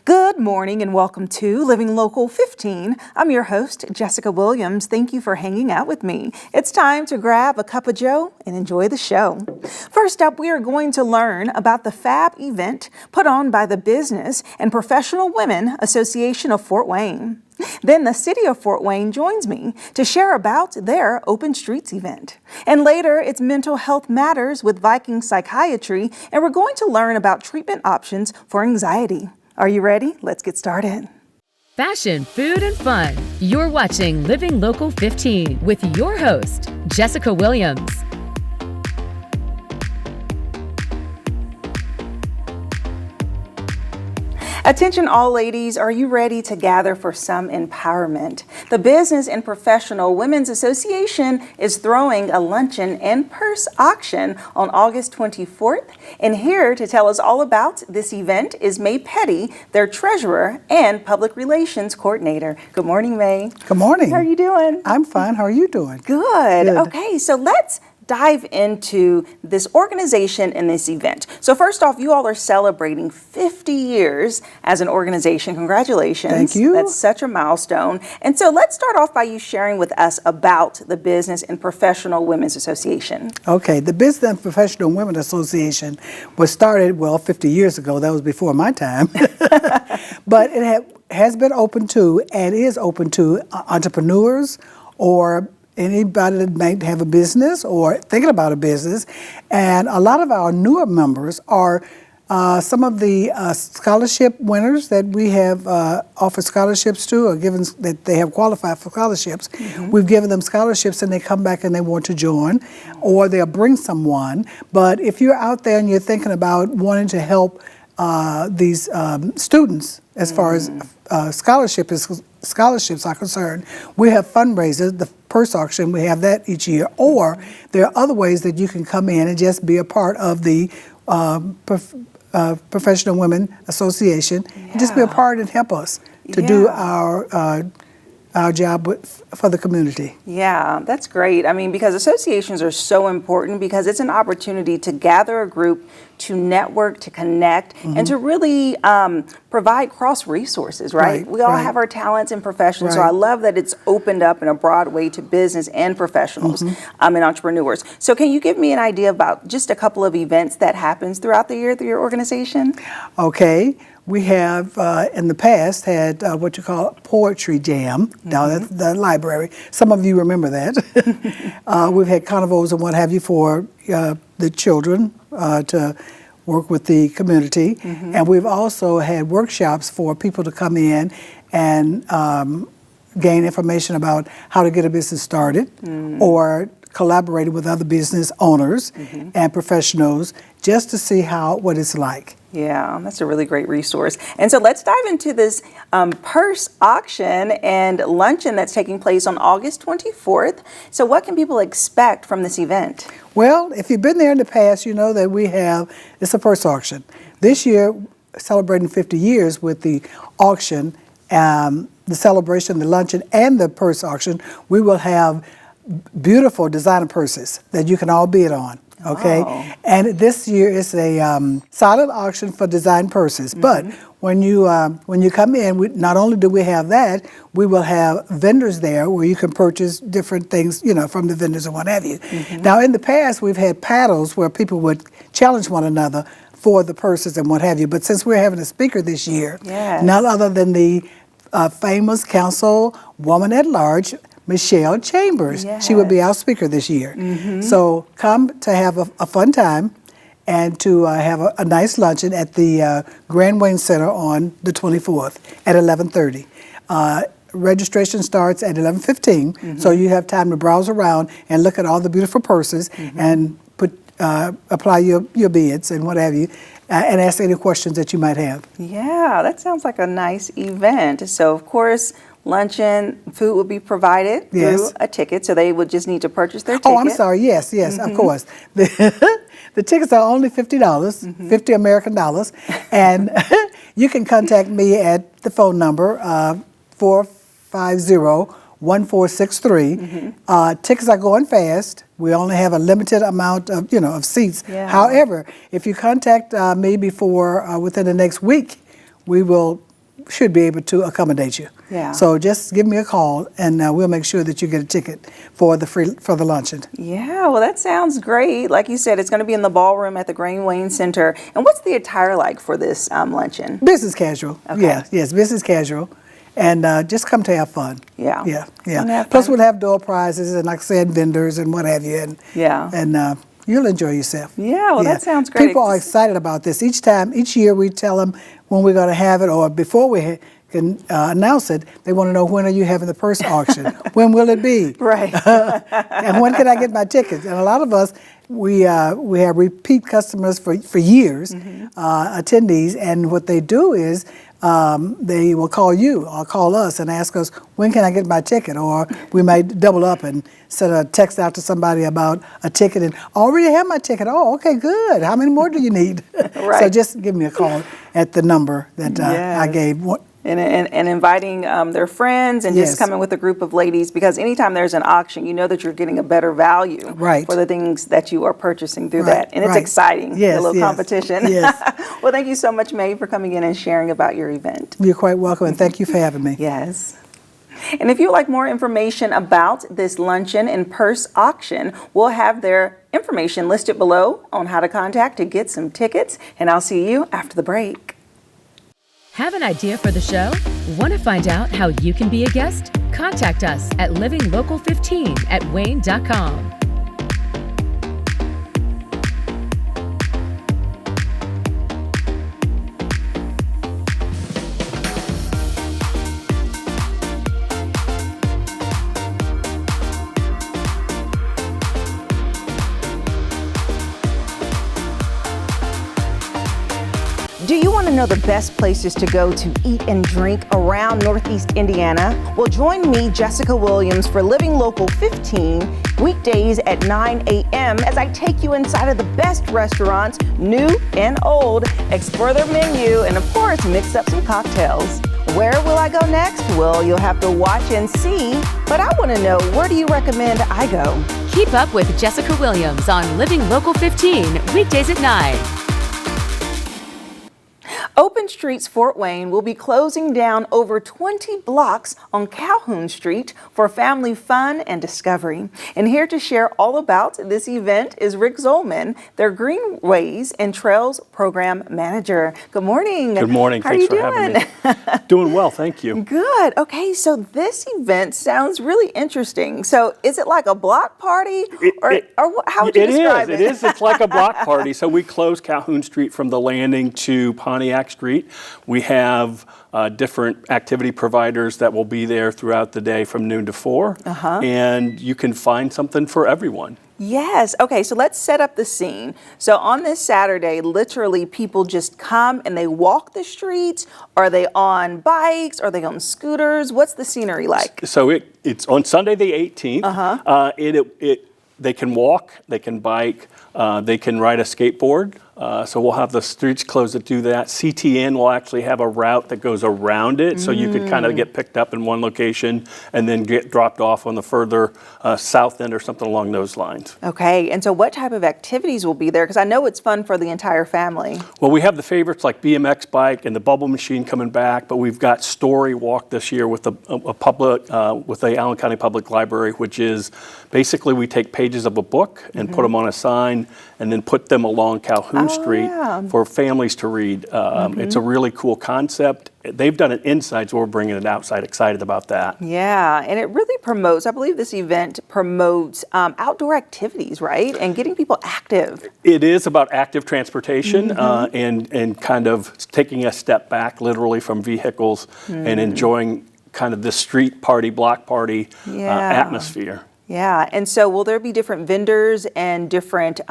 Good morning and welcome to Living Local 15. I'm your host, Jessica Williams. Thank you for hanging out with me. It's time to grab a cup of joe and enjoy the show. First up, we are going to learn about the FAB event put on by the Business and Professional Women Association of Fort Wayne. Then the City of Fort Wayne joins me to share about their Open Streets event. And later, it's Mental Health Matters with Viking Psychiatry, and we're going to learn about treatment options for anxiety. Are you ready? Let's get started. Fashion, food, and fun. You're watching Living Local 15 with your host, Jessica Williams. Attention all ladies, are you ready to gather for some empowerment? The Business and Professional Women's Association is throwing a luncheon and purse auction on August 24th. And here to tell us all about this event is May Petty, their treasurer and public relations coordinator. Good morning, May. Good morning. How are you doing? I'm fine. How are you doing? Good. Okay, so let's dive into this organization and this event. So first off, you all are celebrating 50 years as an organization. Congratulations. Thank you. That's such a milestone. And so let's start off by you sharing with us about the Business and Professional Women's Association. Okay, the Business and Professional Women Association was started, 50 years ago. That was before my time. But it has been open to and is open to entrepreneurs or anybody that might have a business or thinking about a business. And a lot of our newer members are some of the scholarship winners that we have offered scholarships to, or given that they have qualified for scholarships. Mm-hmm. We've given them scholarships and they come back and they want to join, or they'll bring someone. But if you're out there and you're thinking about wanting to help these students as far as scholarships are concerned, we have fundraisers, the purse auction, we have that each year, or there are other ways that you can come in and just be a part of the Professional Women Association, and just be a part and help us to do our job for the community. Yeah, that's great. I mean, because associations are so important because it's an opportunity to gather a group, to network, to connect, and to really provide cross resources, right? We all have our talents and professions, so I love that it's opened up in a broad way to business and professionals and entrepreneurs. So can you give me an idea about just a couple of events that happens throughout the year through your organization? Okay. We have, in the past, had what you call Poetry Jam down at the library. Some of you remember that. We've had carnivals and what have you for the children to work with the community. And we've also had workshops for people to come in and gain information about how to get a business started or collaborating with other business owners and professionals just to see what it's like. Yeah, that's a really great resource. And so let's dive into this purse auction and luncheon that's taking place on August 24th. So what can people expect from this event? Well, if you've been there in the past, you know that it's a purse auction. This year, celebrating 50 years with the auction, the celebration, the luncheon, and the purse auction, we will have beautiful designer purses that you can all bid on. Okay, and this year is a silent auction for design purses. But when you come in, not only do we have that, we will have vendors there where you can purchase different things, from the vendors and what have you. Now, in the past, we've had paddles where people would challenge one another for the purses and what have you. But since we're having a speaker this year, none other than the famous councilwoman at large, Michelle Chambers. She will be our speaker this year. So come to have a fun time and to have a nice luncheon at the Grand Wayne Center on the 24th at 11:30. Registration starts at 11:15, so you have time to browse around and look at all the beautiful purses and apply your bids and what have you, and ask any questions that you might have. Yeah, that sounds like a nice event. So, of course, luncheon, food will be provided through a ticket, so they would just need to purchase their ticket. Oh, I'm sorry. Yes, of course. The tickets are only $50, 50 American dollars, and you can contact me at the phone number 450-1463. Tickets are going fast. We only have a limited amount of seats. However, if you contact me before within the next week, we will should be able to accommodate you. Yeah. So just give me a call, and we'll make sure that you get a ticket for the luncheon. Yeah, well, that sounds great. Like you said, it's going to be in the ballroom at the WANE Center. And what's the attire like for this luncheon? Business casual. Okay. Yes, business casual. And just come to have fun. Yeah. Yeah. Plus, we'll have door prizes and, like I said, vendors and what have you. And you'll enjoy yourself. Yeah, well, that sounds great. People are excited about this. Each year we tell them when we're going to have it, or before we can announce it, they want to know, when are you having the purse auction? When will it be? Right. And when can I get my tickets? And a lot of us, we have repeat customers for years, attendees, and what they do is they will call you or call us and ask us, when can I get my ticket? Or we might double up and send a text out to somebody about a ticket and already have my ticket. Oh, okay, good. How many more do you need? Right. So just give me a call at the number that I gave. And inviting their friends and just coming with a group of ladies, because anytime there's an auction, you know that you're getting a better value for the things that you are purchasing through that. And it's exciting, the little competition. Yes. Well, thank you so much, Mae, for coming in and sharing about your event. You're quite welcome, and thank you for having me. Yes. And if you'd like more information about this luncheon and purse auction, we'll have their information listed below on how to contact to get some tickets. And I'll see you after the break. Have an idea for the show? Want to find out how you can be a guest? Contact us at livinglocal15@wane.com. Do you want to know the best places to go to eat and drink around Northeast Indiana? Well, join me, Jessica Williams, for Living Local 15, weekdays at 9 a.m. as I take you inside of the best restaurants, new and old, explore their menu, and of course, mix up some cocktails. Where will I go next? Well, you'll have to watch and see, but I want to know, where do you recommend I go? Keep up with Jessica Williams on Living Local 15, weekdays at 9. Open Streets Fort Wayne will be closing down over 20 blocks on Calhoun Street for family fun and discovery. And here to share all about this event is Rick Zolman, their Greenways and Trails Program Manager. Good morning. Good morning. How Thanks are you for doing? having me. Doing well, thank you. Good. Okay, so this event sounds really interesting. So is it like a block party? How would you describe it? It is. It's like a block party. So we close Calhoun Street from the landing to Pontiac Street. We have different activity providers that will be there throughout the day from noon to 4. And you can find something for everyone. Yes. Okay, so let's set up the scene. So on this Saturday, literally people just come and they walk the streets. Are they on bikes? Are they on scooters? What's the scenery like? So it's on Sunday the 18th. They can walk, they can bike, they can ride a skateboard. So we'll have the streets closed to do that. CTN will actually have a route that goes around it, so you could kind of get picked up in one location and then get dropped off on the further south end or something along those lines. Okay, and so what type of activities will be there? Because I know it's fun for the entire family. Well, we have the favorites like BMX bike and the bubble machine coming back, but we've got Story Walk this year with with the Allen County Public Library, which is basically we take pages of a book and put them on a sign and then put them along Calhoun Street for families to read. It's a really cool concept. They've done it inside, so we're bringing it outside. Excited about that. Yeah, and it really promotes, I believe this event promotes outdoor activities, right? And getting people active. It is about active transportation and kind of taking a step back literally from vehicles and enjoying kind of the street party, block party atmosphere. Yeah, and so will there be different vendors and different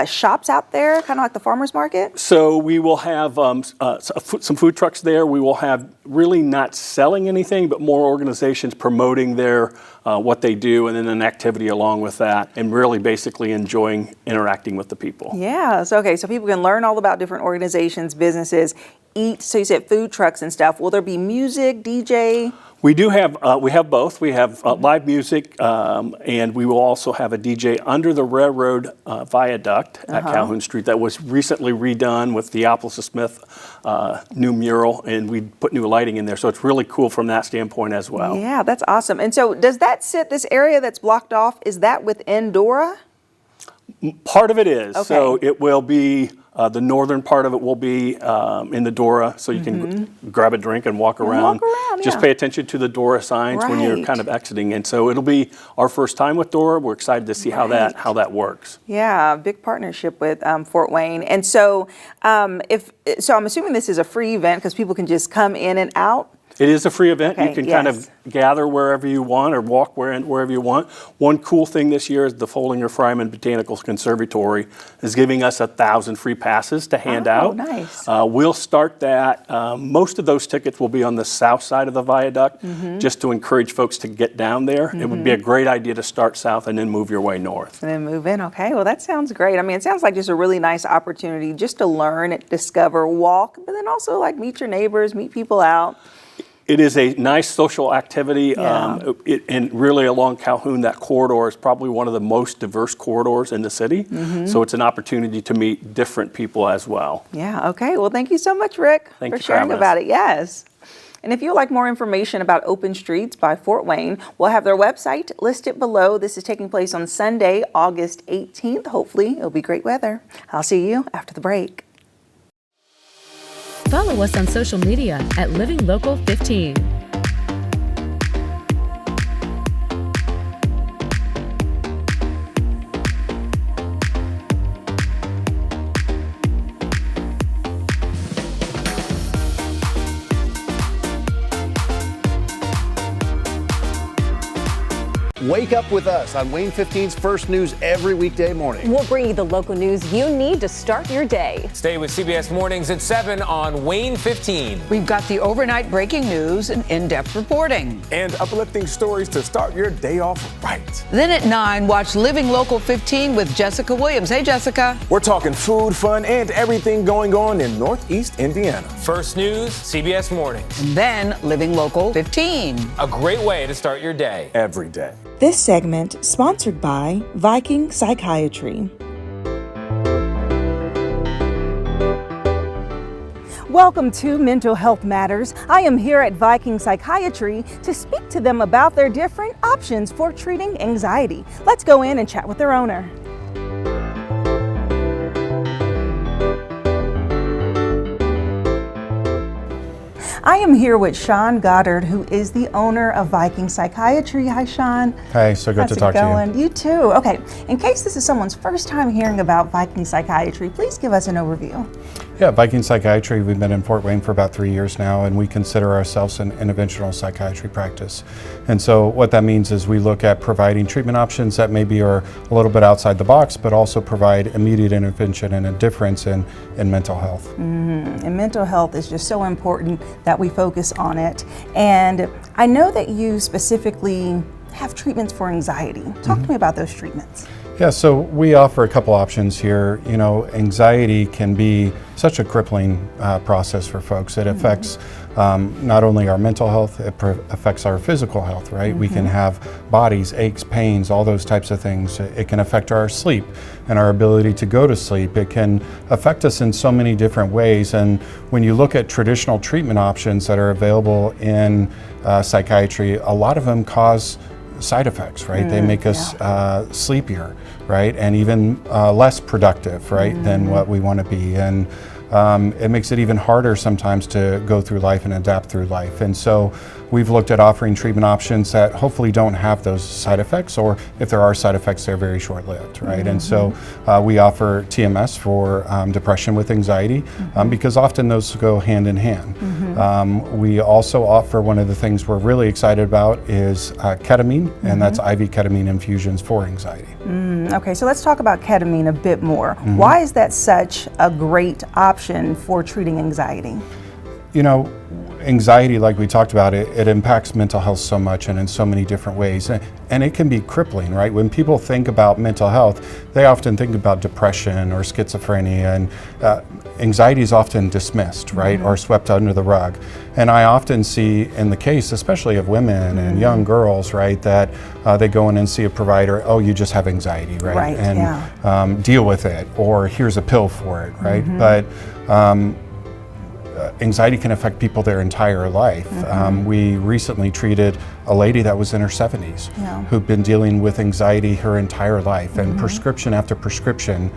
shops out there, kind of like the farmer's market? So we will have some food trucks there. We will have really not selling anything, but more organizations promoting their what they do, and then an activity along with that, and really basically enjoying interacting with the people. Yeah, so people can learn all about different organizations, businesses, eat. So you said food trucks and stuff. Will there be music, DJ? We do have, we have both. We have live music, and we will also have a DJ under the railroad viaduct viaduct at Calhoun Street that was recently redone with the Apples of Smith new mural, and we put new lighting in there. So it's really cool from that standpoint as well. Yeah, that's awesome. And so does that sit, this area that's blocked off, is that within Dora? Part of it is. Okay. So it will be, the northern part of it will be in the Dora, so you can grab a drink and walk around. Just yeah. pay attention to the Dora signs when you're Right. kind of exiting. And so it'll be our first time with Dora. We're excited to see how that works. Yeah, big partnership with Fort Wayne. And so I'm assuming this is a free event because people can just come in and out. It is a free event. Okay, You can kind of gather wherever you want or walk wherever you want. One cool thing this year is the Follinger-Fryman Botanical Conservatory is giving us 1,000 free passes to hand out. Nice. We'll start that. Most of those tickets will be on the south side of the viaduct just to encourage folks to get down there. It would be a great idea to start south and then move your way north. And then move in. Okay, well, that sounds great. I mean, it sounds like just a really nice opportunity just to learn, discover, walk, but then also like meet your neighbors, meet people out. It is a nice social activity, Yeah. and really along Calhoun, that corridor is probably one of the most diverse corridors in the city. So it's an opportunity to meet different people as well. Yeah, okay. Well, thank you so much, Rick, Thank for you for sharing having us. about it. Yes. And if you'd like more information about Open Streets by Fort Wayne, we'll have their website listed below. This is taking place on Sunday, August 18th. Hopefully, it'll be great weather. I'll see you after the break. Follow us on social media at Living Local 15. Wake up with us on WANE 15's First News every weekday morning. We'll bring you the local news you need to start your day. Stay with CBS Mornings at 7 on WANE 15. We've got the overnight breaking news and in-depth reporting. And uplifting stories to start your day off right. Then at 9, watch Living Local 15 with Jessica Williams. Hey, Jessica. We're talking food, fun, and everything going on in Northeast Indiana. First News, CBS Mornings. And then Living Local 15. A great way to start your day. Every day. This segment sponsored by Viking Psychiatry. Welcome to Mental Health Matters. I am here at Viking Psychiatry to speak to them about their different options for treating anxiety. Let's go in and chat with their owner. I am here with Sean Goddard, who is the owner of Viking Psychiatry. Hi, Sean. Hey, so good to talk to you. You too. Okay, in case this is someone's first time hearing about Viking Psychiatry, please give us an overview. Yeah, Viking Psychiatry, we've been in Fort Wayne for about 3 years now, and we consider ourselves an interventional psychiatry practice. And so what that means is we look at providing treatment options that maybe are a little bit outside the box, but also provide immediate intervention and a difference in mental health. And mental health is just so important that we focus on it. And I know that you specifically have treatments for anxiety. Talk to me about those treatments. Yeah, so we offer a couple options here. You know, anxiety can be such a crippling process for folks. It affects not only our mental health, it affects our physical health, right? We can have bodies, aches, pains, all those types of things. It can affect our sleep and our ability to go to sleep. It can affect us in so many different ways. And when you look at traditional treatment options that are available in psychiatry, a lot of them cause side effects, right? They make us sleepier, right? And even less productive, right, than what we want to be. And it makes it even harder sometimes to go through life and adapt through life. And so we've looked at offering treatment options that hopefully don't have those side effects, or if there are side effects, they're very short-lived, right? And so we offer TMS for depression with anxiety, because often those go hand in hand. We also offer, one of the things we're really excited about is ketamine, and that's IV ketamine infusions for anxiety. Okay, so let's talk about ketamine a bit more. Why is that such a great option for treating anxiety? You know, anxiety, like we talked about, it impacts mental health so much and in so many different ways. And it can be crippling, right? When people think about mental health, they often think about depression or schizophrenia, and anxiety is often dismissed, right, or swept under the rug. And I often see in the case, especially of women and young girls, right, that they go in and see a provider, oh, you just have anxiety, right? And deal with it, or here's a pill for it, right? But anxiety can affect people their entire life. We recently treated a lady that was in her 70s who'd been dealing with anxiety her entire life, and prescription after prescription,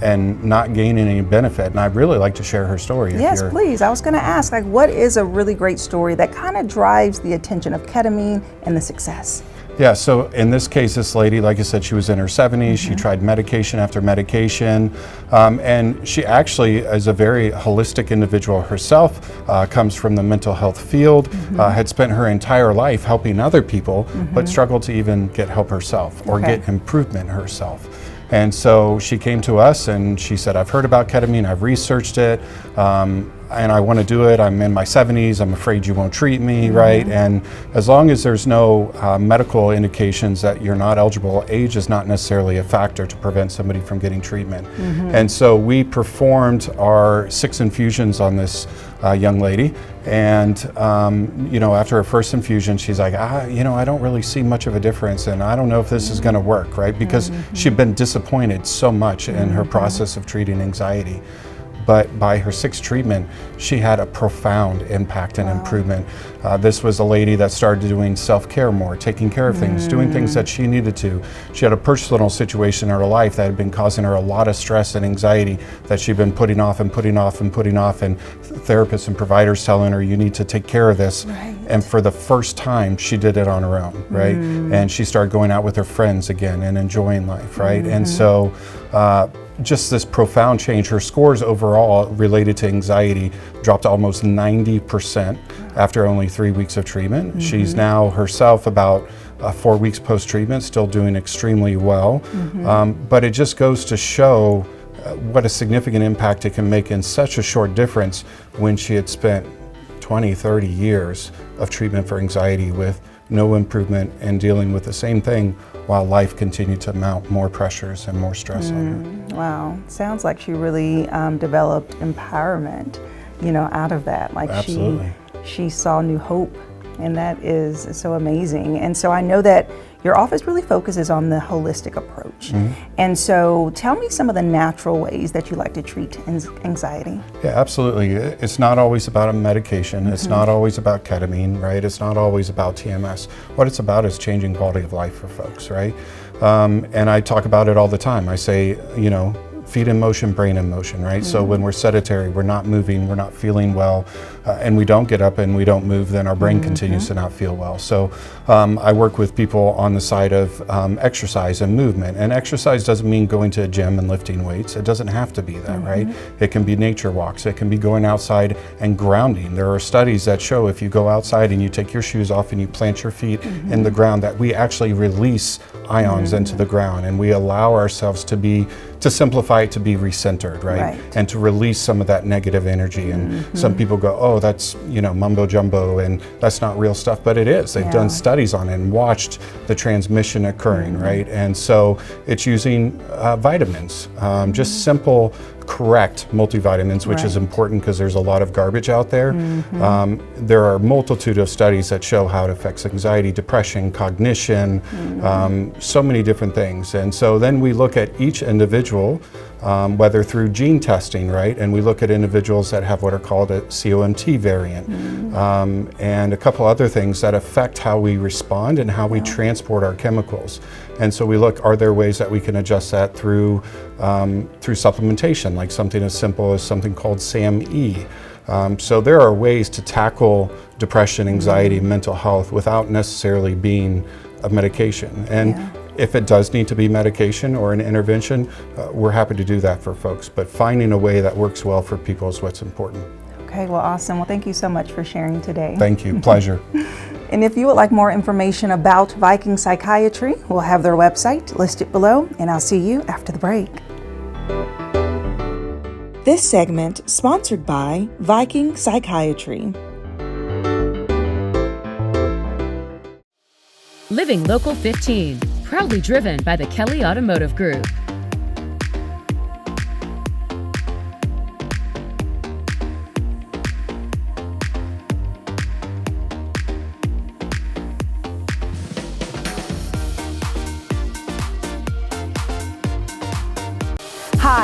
and not gaining any benefit. And I'd really like to share her story. Yes, please. I was going to ask, like, what is a really great story that kind of drives the attention of ketamine and the success? Yeah, so in this case, this lady, like I said, she was in her 70s. She tried medication after medication, and she actually is a very holistic individual herself, comes from the mental health field, had spent her entire life helping other people, but struggled to even get help herself or get improvement herself. And so she came to us and she said, I've heard about ketamine, I've researched it, and I want to do it. I'm in my 70s, I'm afraid you won't treat me, right? And as long as there's no medical indications that you're not eligible, age is not necessarily a factor to prevent somebody from getting treatment. And so we performed our 6 infusions on this young lady. And you know, after her first infusion, she's like, you know, I don't really see much of a difference, and I don't know if this is going to work, right? Because she'd been disappointed so much in her process of treating anxiety. But by her 6th treatment, she had a profound impact and improvement. This was a lady that started doing self-care more, taking care of things, doing things that she needed to. She had a personal situation in her life that had been causing her a lot of stress and anxiety that she'd been putting off and putting off and putting off, and therapists and providers telling her, you need to take care of this. And for the first time, she did it on her own, right? And she started going out with her friends again and enjoying life, right? And so, just this profound change. Her scores overall related to anxiety dropped almost 90% after only 3 weeks of treatment. She's now herself about 4 weeks post-treatment, still doing extremely well. But it just goes to show what a significant impact it can make in such a short difference when she had spent 20, 30 years of treatment for anxiety with no improvement and dealing with the same thing while life continued to mount more pressures and more stress on her. Wow, sounds like she really developed empowerment, you know, out of that. Like she saw new hope, and that is so amazing. And so I know that your office really focuses on the holistic approach. And so tell me some of the natural ways that you like to treat anxiety. Yeah, absolutely. It's not always about a medication. It's not always about ketamine, right? It's not always about TMS. What it's about is changing quality of life for folks, right? And I talk about it all the time. I say, you know, feet in motion, brain in motion, right? So when we're sedentary, we're not moving, we're not feeling well, and we don't get up and we don't move, then our brain continues to not feel well. So I work with people on the side of exercise and movement. And exercise doesn't mean going to a gym and lifting weights. It doesn't have to be that, right? It can be nature walks. It can be going outside and grounding. There are studies that show if you go outside and you take your shoes off and you plant your feet in the ground, that we actually release ions into the ground, and we allow ourselves to simplify it, to be recentered, right? And to release some of that negative energy. And some people go, oh, that's, you know, mumbo jumbo, and that's not real stuff, but it is. They've done studies on it and watched the transmission occurring, right? And so it's using vitamins, just simple, correct multivitamins, which is important because there's a lot of garbage out there. There are a multitude of studies that show how it affects anxiety, depression, cognition, so many different things. And so then we look at each individual, whether through gene testing, right? And we look at individuals that have what are called a COMT variant, and a couple other things that affect how we respond and how we transport our chemicals. And so we look, are there ways that we can adjust that through supplementation, like something as simple as something called SAMe. So there are ways to tackle depression, anxiety, mental health without necessarily being a medication. And if it does need to be medication or an intervention, we're happy to do that for folks. But finding a way that works well for people is what's important. Okay, well, awesome. Well, thank you so much for sharing today. Thank you. Pleasure. And if you would like more information about Viking Psychiatry, we'll have their website listed below, and I'll see you after the break. This segment sponsored by Viking Psychiatry. Living Local 15, proudly driven by the Kelly Automotive Group.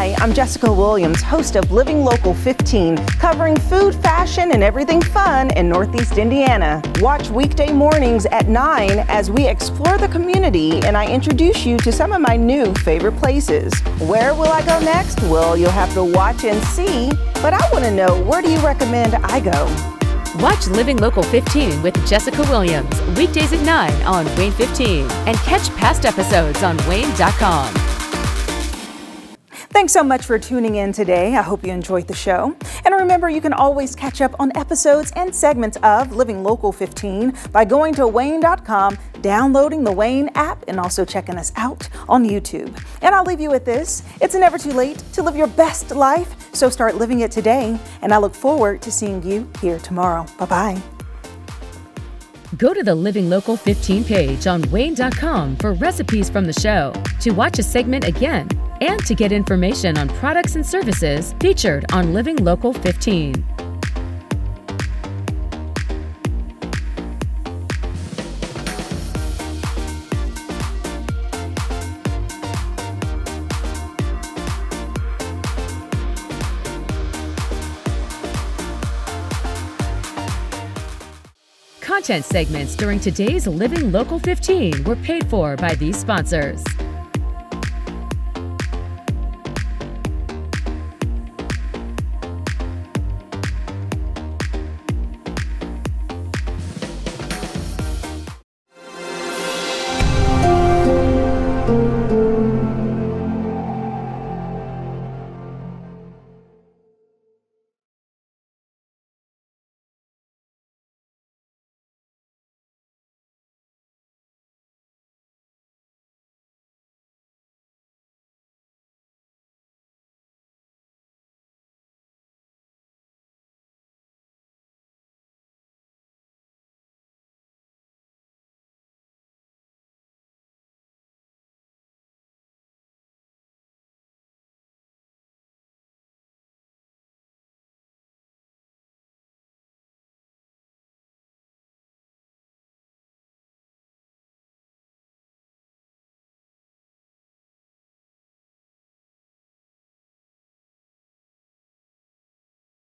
Hi, I'm Jessica Williams, host of Living Local 15, covering food, fashion, and everything fun in Northeast Indiana. Watch weekday mornings at 9 as we explore the community and I introduce you to some of my new favorite places. Where will I go next? Well, you'll have to watch and see, but I want to know, where do you recommend I go? Watch Living Local 15 with Jessica Williams, weekdays at 9 on WANE 15, and catch past episodes on WANE.com. Thanks so much for tuning in today. I hope you enjoyed the show. And remember, you can always catch up on episodes and segments of Living Local 15 by going to WANE.com, downloading the WANE app, and also checking us out on YouTube. And I'll leave you with this. It's never too late to live your best life, so start living it today. And I look forward to seeing you here tomorrow. Bye-bye. Go to the Living Local 15 page on WANE.com for recipes from the show, to watch a segment again, and to get information on products and services featured on Living Local 15. Content segments during today's Living Local 15 were paid for by these sponsors.